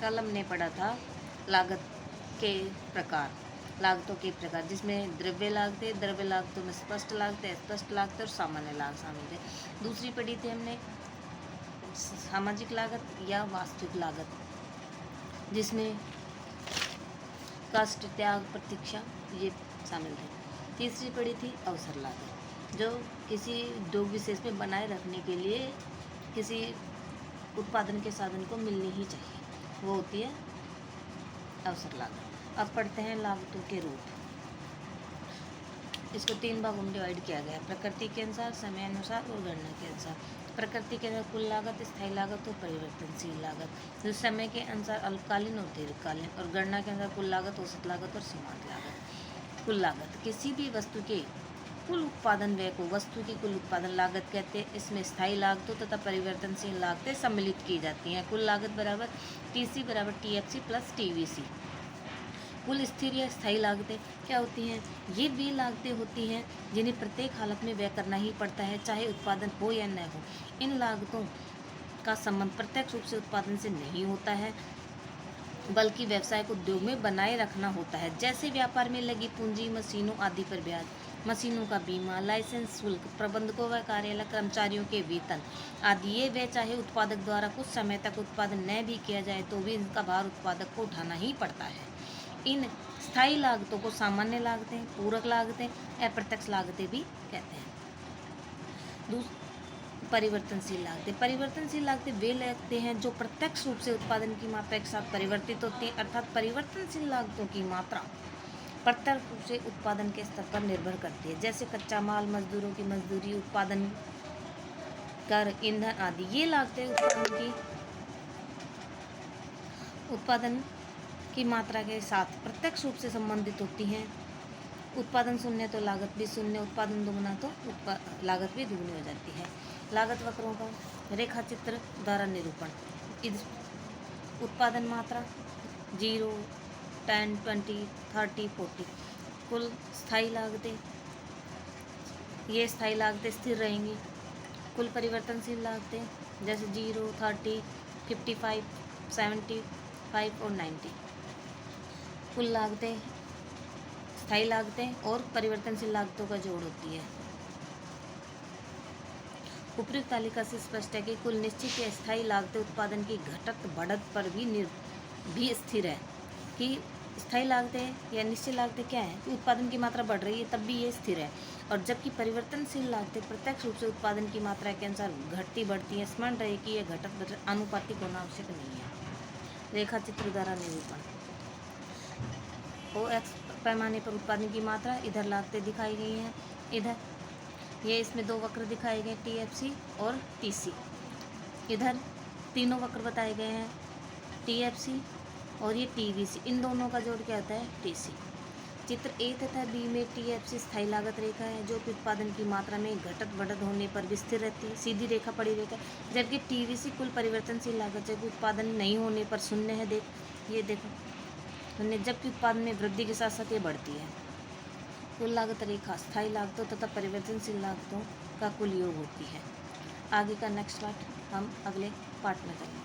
कल हमने पढ़ा था लागत के प्रकार, लागतों के प्रकार, जिसमें द्रव्य लागतों में स्पष्ट लागतें, अस्पष्ट लागतें और सामान्य लागत शामिल थे। दूसरी पढ़ी थी हमने सामाजिक लागत या वास्तविक लागत, जिसमें कष्ट, त्याग, प्रतीक्षा ये शामिल थे। तीसरी पढ़ी थी अवसर लागत, जो किसी उद्योग विशेष में बनाए रखने के लिए किसी उत्पादन के साधन को मिलनी ही चाहिए, वो होती है अवसर लागत। अब पढ़ते हैं लागतों के रूप। इसको 3 भागों में डिवाइड किया गया है, प्रकृति के अनुसार, समय अनुसार और गणना के अनुसार। प्रकृति के अनुसार कुल लागत, स्थायी लागत और परिवर्तनशील लागत। जो समय के अनुसार अल्पकालीन और दीर्घकालीन, और गणना के अनुसार कुल लागत, औसत लागत और सीमांत लागत। कुल लागत किसी भी वस्तु के कुल उत्पादन व्यय को वस्तु की कुल उत्पादन लागत कहते हैं। इसमें स्थायी लागतों तथा परिवर्तनशील लागतें सम्मिलित की जाती हैं। कुल लागत बराबर TC बराबर TFC प्लस TVC। कुल स्थिर या स्थायी लागतें क्या होती हैं? ये वे लागतें होती हैं जिन्हें प्रत्येक हालत में व्यय करना ही पड़ता है, चाहे उत्पादन हो या न हो। इन लागतों का संबंध प्रत्यक्ष रूप से उत्पादन से नहीं होता है, बल्कि व्यवसायिक उद्योग में बनाए रखना होता है। जैसे व्यापार में लगी पूंजी, मशीनों आदि पर ब्याज, मशीनों का बीमा, लाइसेंस शुल्क, प्रबंधकों व कार्यालय कर्मचारियों के वेतन आदि। ये वे चाहे उत्पादक द्वारा कुछ समय तक उत्पादन न भी किया जाए तो भी इनका भार उत्पादक को उठाना ही पड़ता है। इन स्थायी लागतों को सामान्य लागतें, पूरक लागतें, अप्रत्यक्ष लागतें भी कहते हैं। परिवर्तनशील लागतें वे लागतें हैं जो प्रत्यक्ष रूप से उत्पादन की मात्रा के साथ परिवर्तित होती हैं, अर्थात परिवर्तनशील लागतों की मात्रा प्रत्यक्ष रूप से उत्पादन के स्तर पर निर्भर करती है, जैसे कच्चा माल, मजदूरों की मजदूरी, उत्पादन कर, ईंधन आदि। ये लागतें उत्पादन की मात्रा के साथ प्रत्यक्ष रूप से संबंधित होती हैं। उत्पादन शून्य तो लागत भी शून्य, उत्पादन दुगुना तो लागत भी दुगुनी हो जाती है। लागत वक्रों का रेखा चित्र द्वारा निरूपण। उत्पादन मात्रा 0, 10, 20, 30, 40। कुल स्थायी लागतें, ये स्थायी लागतें स्थिर रहेंगी। कुल परिवर्तनशील लागतें जैसे 0, 30, 55, 75 और 90। कुल लागतें स्थायी लागतें और परिवर्तनशील लागतों का जोड़ होती है। उपयुक्त तालिका से स्पष्ट है कि कुल निश्चित या स्थायी लागतें उत्पादन की घटत बढ़त पर भी स्थिर है। कि स्थायी लागतें या निश्चित लागतें क्या है कि उत्पादन की मात्रा बढ़ रही है तब भी ये स्थिर है, और जबकि परिवर्तनशील लागतें प्रत्यक्ष रूप से उत्पादन की मात्रा के अनुसार घटती बढ़ती है। स्मरण रहे कि यह घटत बढ़त आनुपातिक होना आवश्यक नहीं है। रेखा चित्र द्वारा निरूपण। OX पैमाने पर उत्पादन की मात्रा, इधर लागतें दिखाई गई हैं, इधर ये इसमें 2 वक्र दिखाए गए TFC और TC। इधर तीनों वक्र बताए गए हैं, TFC और ये TVC। इन दोनों का जोड़ क्या होता है? TC। चित्र A तथा B में TFC स्थायी लागत रेखा है, जो कि उत्पादन की मात्रा में घटत बढ़त होने पर भी स्थिर रहती है, सीधी रेखा पड़ी रेखा। जबकि TVC कुल परिवर्तनशील लागत है, उत्पादन नहीं होने पर शून्य है। ये देखो शून्य, जबकि उत्पादन में वृद्धि के साथ साथ ये बढ़ती है। कुल लागत रेखा स्थायी लागतों तथा परिवर्तनशील लागतों का कुल योग होती है। आगे का नेक्स्ट पार्ट हम अगले पार्ट में करेंगे।